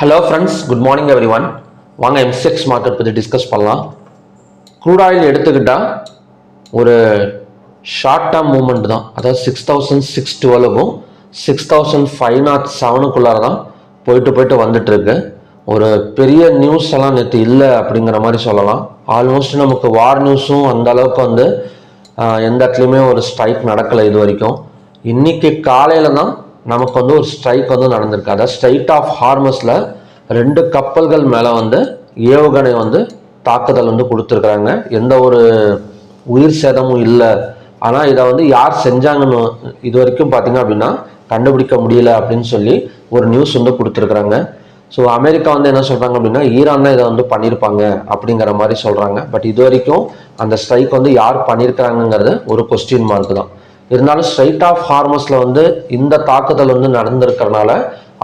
Hello friends, good morning everyone. வாங்க M6 market பற்றி discuss பண்ணலாம். க்ரூட் ஆயில் எடுத்துக்கிட்டா ஒரு ஷார்ட் டேர்ம் மூமெண்ட் தான். அதாவது 6612க்கும் 6507க்குள்ளார தான் போயிட்டு வந்துட்டு இருக்கு. ஒரு பெரிய நியூஸ் எல்லாம் நேற்று இல்லை அப்படிங்கிற மாதிரி சொல்லலாம். ஆல்மோஸ்ட் நமக்கு வார் நியூஸும் அந்த அளவுக்கு எந்த இடத்துலையுமே ஒரு ஸ்ட்ரைக் நடக்கலை இது வரைக்கும். இன்னைக்கு காலையில் தான் நமக்கு ஒரு ஸ்ட்ரைக் நடந்திருக்கு. அதாவது ஸ்ட்ரைட் ஆஃப் ஹார்மஸில் 2 கப்பல்கள் மேலே ஏவுகணை தாக்குதல் கொடுத்துருக்குறாங்க. எந்த ஒரு உயிர் சேதமும் இல்லை. ஆனால் இதை யார் செஞ்சாங்கன்னு இது வரைக்கும் பார்த்தீங்க அப்படின்னா கண்டுபிடிக்க முடியல அப்படின்னு சொல்லி ஒரு நியூஸ் கொடுத்துருக்குறாங்க. ஸோ அமெரிக்கா என்ன சொல்கிறாங்க அப்படின்னா ஈரான் தான் இதை பண்ணியிருப்பாங்க அப்படிங்கிற மாதிரி சொல்கிறாங்க. பட் இது வரைக்கும் அந்த ஸ்ட்ரைக் யார் பண்ணியிருக்கிறாங்கிறது ஒரு கொஸ்டின் மார்க் தான். இருந்தாலும் ஸ்ட்ரைட் ஆஃப் ஹார்மஸில் இந்த தாக்குதல் நடந்திருக்கிறதுனால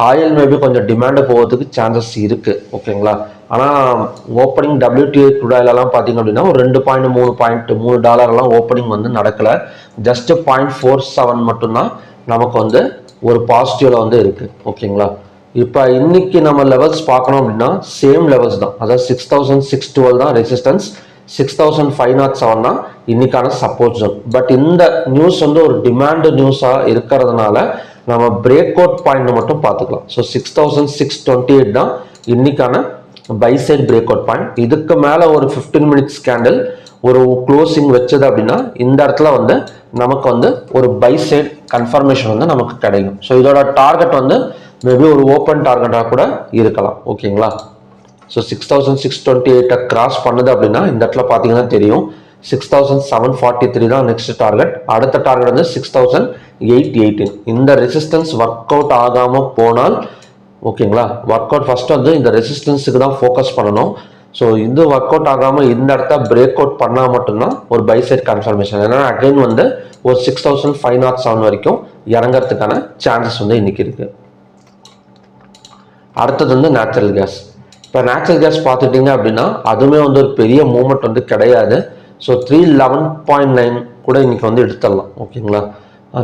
ஆயில் மேபி கொஞ்சம் டிமாண்டு போகிறதுக்கு சான்சஸ் இருக்குது. ஓகேங்களா. ஆனால் ஓப்பனிங் WTI க்ரூட் ஆயிலெல்லாம் பார்த்தீங்க அப்படின்னா ஒரு $2.3 ஓப்பனிங் நடக்கலை. ஜஸ்ட் 0.47 மட்டும்தான் நமக்கு ஒரு பாசிட்டிவில் இருக்குது. ஓகேங்களா. இப்போ இன்னைக்கு நம்ம லெவல்ஸ் பார்க்கணும் அப்படின்னா சேம் லெவல்ஸ் தான். அதாவது 6612 தான் ரெசிஸ்டன்ஸ், 6507 தான் இன்னைக்கான சப்போர்ட் ஜோன். பட் இந்த நியூஸ் ஒரு டிமாண்ட் நியூஸாக இருக்கிறதுனால நம்ம பிரேக் அவுட் பாயிண்ட் மட்டும் பார்த்துக்கலாம். ஸோ 6628 தான் இன்னைக்கான buy side break out point. இதுக்கு மேலே ஒரு 15 மினிட்ஸ் கேண்டில் ஒரு க்ளோசிங் வச்சது அப்படின்னா இந்த இடத்துல நமக்கு ஒரு பை சைட் கன்ஃபர்மேஷன் நமக்கு கிடைக்கும். ஸோ இதோட டார்கெட் மேபி ஒரு ஓப்பன் டார்கெட்டாக கூட இருக்கலாம். ஓகேங்களா. ஸோ 6628 கிராஸ் பண்ணுது அப்படின்னா இந்த இடத்துல பார்த்தீங்கன்னா தெரியும் 6743 தான் நெக்ஸ்ட் டார்கெட். அடுத்த டார்கெட் 6818. இந்த ரெசிஸ்டன்ஸ் ஒர்க் அவுட் ஆகாமல் போனால் ஓகேங்களா. ஒர்க் அவுட் ஃபர்ஸ்ட் இந்த ரெசிஸ்டன்ஸுக்கு தான் ஃபோக்கஸ் பண்ணணும். ஸோ இது ஒர்க் அவுட் ஆகாமல் இந்த இடத்த பிரேக் அவுட் பண்ணால் மட்டும்தான் ஒரு பை சைட் கன்ஃபர்மேஷன். ஏன்னா அகைன் ஒரு 6507 வரைக்கும் இறங்கிறதுக்கான சான்சஸ் இன்னைக்கு இருக்கு. அடுத்தது நேச்சுரல் கேஸ். இப்போ நேச்சுரல் கேஸ் பார்த்துட்டீங்க அப்படின்னா அதுவுமே ஒரு பெரிய மூவ்மெண்ட் கிடையாது. ஸோ 311.9 கூட இன்னைக்கு எடுத்துடலாம். ஓகேங்களா.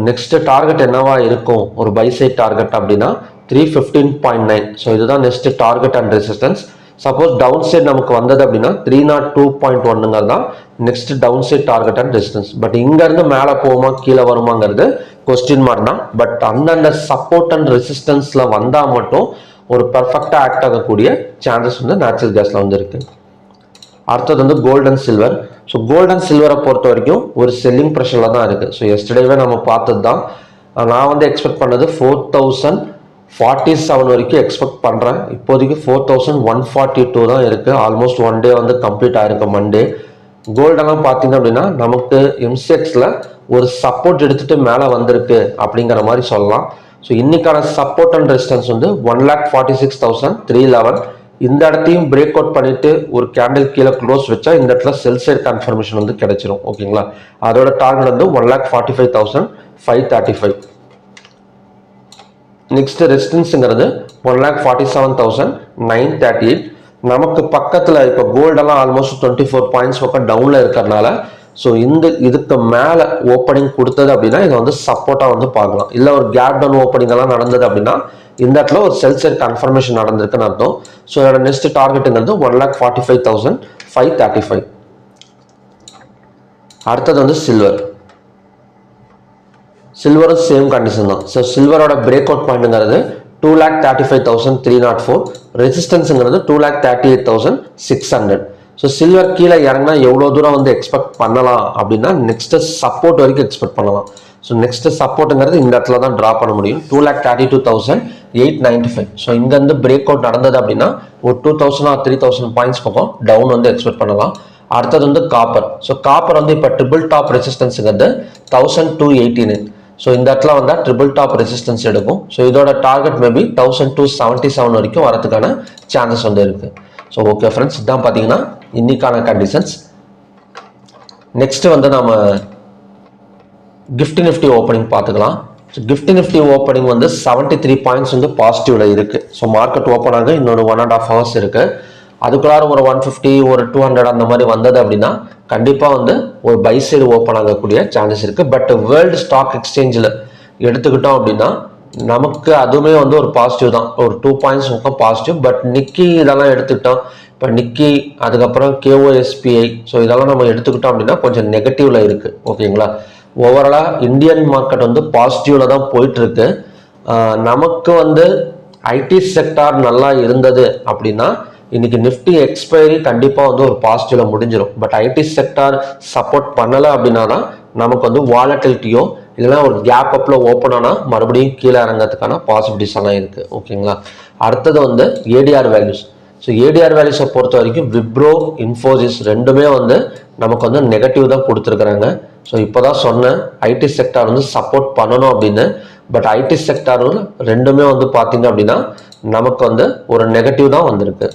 நெக்ஸ்ட் டார்கெட் என்னவா இருக்கும் ஒரு பை சைட் டார்கெட் அப்படின்னா 315.9. ஸோ இதுதான் next target and resistance. Suppose down side நமக்கு வந்தது அப்படின்னா 302.1 தான் next down side target and resistance. But இங்கேருந்து மேலே போகுமா கீழே வருமாங்கிறது கொஸ்டின் மார்க் தான். பட் அந்தந்த சப்போர்ட் அண்ட் ரெசிஸ்டன்ஸில் வந்தால் மட்டும் ஒரு பர்ஃபெக்டாக ஆக்ட் ஆகக்கூடிய சான்சஸ் நேச்சுரல் கேஸில் இருக்கு. அடுத்தது gold and silver. So gold and சில்வரை பொறுத்த வரைக்கும் ஒரு செல்லிங் ப்ரெஷரில் தான் இருக்குது. ஸோ எஸ்டர்டேவே நம்ம பார்த்தது தான். நான் எக்ஸ்பெக்ட் பண்ணது 4047 வரைக்கும் எக்ஸ்பெக்ட் பண்ணுறேன். இப்போதைக்கு 4142 தான் இருக்குது. ஆல்மோஸ்ட் ஒன் டே கம்ப்ளீட் ஆயிருக்கு மண்டே. கோல்டெல்லாம் பார்த்தீங்க அப்படின்னா நமக்கு MCXல ஒரு சப்போர்ட் எடுத்துகிட்டு மேலே வந்திருக்கு அப்படிங்கிற மாதிரி சொல்லலாம். ஸோ இன்னைக்கான சப்போர்ட் அண்ட் ரெசிஸ்டன்ஸ் 1,46,311. இந்த இடத்தையும் பிரேக் அவுட் பண்ணிட்டு ஒரு கேண்டில் கீழே க்ளோஸ் வச்சா இந்த இடத்துல செல் சைட் கன்ஃபர்மேஷன் கிடைச்சிரும். ஓகேங்களா. அதோட டார்கெட் 1,45,535. நெக்ஸ்ட் ரெசிஸ்டன்ஸுங்கிறது 1,47,938. நமக்கு பக்கத்தில் இப்போ கோல்டெல்லாம் ஆல்மோஸ்ட் 24 பாயிண்ட்ஸ் பக்கம் டவுனில் இருக்கிறதுனால ஸோ இதுக்கு மேலே ஓப்பனிங் கொடுத்தது அப்படின்னா இதை சப்போர்ட்டாக பார்க்கலாம். இல்லை ஒரு கேப் டவுன் ஓப்பனிங் எல்லாம் நடந்தது அப்படின்னா இந்த இடத்துல ஒரு செல் சைட் கன்ஃபர்மேஷன் நடந்திருக்குன்னு அர்த்தம். ஸோ இதோட நெக்ஸ்ட் டார்கெட்டுங்கிறது 1,45,535. அடுத்தது சில்வர். சில்வரும் சேம் கண்டிஷன் தான். ஸோ சில்வரோட பிரேக் அவுட் பாயிண்ட்டுங்கிறது 2,35,304. ரெசிஸ்டன்ஸுங்கிறது 2,38,600. ஸோ சில்வர் கீழே இறங்கினா எவ்வளோ தூரம் எக்ஸ்பெக்ட் பண்ணலாம் அப்படின்னா நெக்ஸ்ட் சப்போர்ட் வரைக்கும் எக்ஸ்பெக்ட் பண்ணலாம். ஸோ நெக்ஸ்ட் சப்போர்ட்டுங்கிறது இந்த இடத்துல தான் ட்ரா பண்ண முடியும். 2,32,895. ஸோ இங்கேருந்து பிரேக் அவுட் நடந்தது அப்படின்னா ஒரு 2,000 or 3,000 பாயிண்ட்ஸ் பக்கம் டவுன் எக்ஸ்பெக்ட் பண்ணலாம். அடுத்தது காப்பர். ஸோ காப்பர் இப்போ ட்ரிபிள் டாப் ரெசிஸ்டன்ஸுங்கிறது 1,289. ஸோ இந்த இடத்துல ட்ரிபிள் டாப் ரெசிஸ்டன்ஸ் எடுக்கும். ஸோ இதோட டார்கெட் மேபி 1,277 வரைக்கும் வரதுக்கான சான்சஸ் இருக்கு. ஸோ ஓகே ஃப்ரெண்ட்ஸ், இதான் பார்த்தீங்கன்னா இன்னைக்கான கண்டிஷன்ஸ். நெக்ஸ்ட் நம்ம கிஃப்ட் நிஃப்டி ஓப்பனிங் பார்த்துக்கலாம். So gift nifty opening 73 points பாசிட்டிவ்ல இருக்கு. ஸோ மார்க்கெட் ஓப்பன் ஆக இன்னொரு 1.5 hours இருக்கு. அதுக்குள்ளார ஒரு 150 ஒரு 200 அந்த மாதிரி வந்தது அப்படின்னா கண்டிப்பாக ஒரு பை சைடு ஓப்பன் ஆகக்கூடிய சான்சஸ் இருக்கு. பட் வேர்ல்டு ஸ்டாக் எக்ஸ்சேஞ்சில் எடுத்துக்கிட்டோம் அப்படின்னா நமக்கு அதுவுமே வந்து ஒரு பாசிட்டிவ் தான், ஒரு 2 பாயிண்ட்ஸ் பக்கம் பாசிட்டிவ். பட் நிக்கி இதெல்லாம் எடுத்துக்கிட்டோம், இப்போ நிக்கி அதுக்கப்புறம் KOSPI, ஸோ இதெல்லாம் நம்ம எடுத்துக்கிட்டோம் அப்படின்னா கொஞ்சம் நெகட்டிவ்ல இருக்குது. ஓகேங்களா, ஓவராலாக இந்தியன் மார்க்கெட் வந்து பாசிட்டிவ்ல தான் போயிட்டுருக்கு. நமக்கு வந்து ஐடி செக்டார் நல்லா இருந்தது அப்படின்னா இன்னைக்கு நிஃப்டி எக்ஸ்பைரி கண்டிப்பாக வந்து ஒரு பாசிட்டிவ்ல முடிஞ்சிடும். பட் ஐடி செக்டார் சப்போர்ட் பண்ணலை அப்படின்னா தான் நமக்கு வந்து வாலட்டிலிட்டியோ இல்லைன்னா ஒரு கேப் அப்ல ஓப்பன் ஆனால் மறுபடியும் கீழே இறங்கிறதுக்கான பாசிபிலிட்டிஸ் எல்லாம் இருக்குது. ஓகேங்களா, அடுத்தது வந்து ஏடிஆர் வேல்யூஸ். ஸோ ஏடிஆர் வேல்யூஸை பொறுத்த வரைக்கும் விப்ரோ, இன்ஃபோசிஸ் ரெண்டுமே வந்து நமக்கு வந்து நெகட்டிவ் தான் கொடுத்துருக்குறாங்க. ஸோ இப்போ தான் சொன்னேன் ஐடி செக்டார் வந்து சப்போர்ட் பண்ணணும் அப்படின்னு. பட் ஐடி செக்டாரும் ரெண்டுமே வந்து பார்த்தீங்க அப்படின்னா நமக்கு வந்து ஒரு நெகட்டிவ் தான் வந்திருக்கு.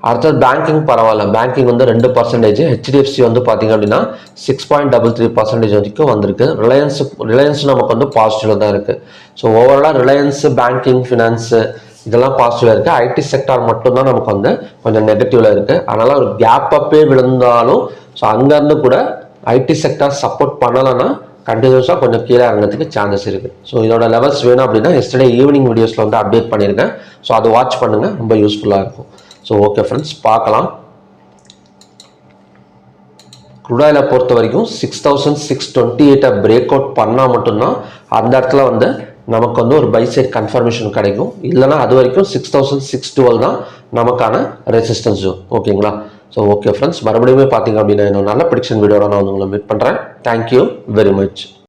அடுத்தது பேங்கிங் பரவாயில்ல, பேங்கிங் வந்து 2%, ஹெச்டிஎஃப்சி வந்து பார்த்தீங்க அப்படின்னா 6.33% வரைக்கும் வந்திருக்கு. ரிலையன்ஸ் நமக்கு வந்து பாசிட்டிவ்ல தான் இருக்குது. ஸோ ஓவராலாக ரிலையன்ஸ், பேங்கிங், ஃபினான்ஸு இதெல்லாம் பாசிட்டிவாக இருக்குது. ஐடி செக்டார் மட்டும்தான் நமக்கு வந்து கொஞ்சம் நெகட்டிவ்ல இருக்குது. அதனால் ஒரு கேப் அப்பே விழுந்தாலும் ஸோ அங்கேருந்து கூட ஐடி செக்டார் சப்போர்ட் பண்ணலைன்னா கண்டினியூஸாக கொஞ்சம் கீழே இறங்கிறதுக்கு சான்சஸ் இருக்குது. ஸோ இதோட லெவல்ஸ் வேணும் அப்படின்னா எஸ்டர்டே ஈவினிங் வீடியோஸில் வந்து அப்டேட் பண்ணியிருக்கேன். ஸோ அதை வாட்ச் பண்ணுங்கள், ரொம்ப யூஸ்ஃபுல்லாக இருக்கும். ஸோ ஓகே ஃப்ரெண்ட்ஸ், பார்க்கலாம். குரூடாயிலை பொறுத்த வரைக்கும் 6628 பிரேக் அவுட் பண்ணால் மட்டும்தான் அந்த இடத்துல வந்து நமக்கு வந்து ஒரு பை சைட் கன்ஃபர்மேஷன் கிடைக்கும். இல்லைனா அது வரைக்கும் 6612 தான் நமக்கான ரெசிஸ்டன்ஸ் ஜோன். ஓகேங்களா, ஸோ ஓகே ஃப்ரெண்ட்ஸ், மறுபடியும் பார்த்தீங்க அப்படின்னா இன்னும் நல்ல ப்ரெடிக்ஷன் வீடியோட நான் வந்து உங்களை மீட் பண்ணுறேன். Thank you very much.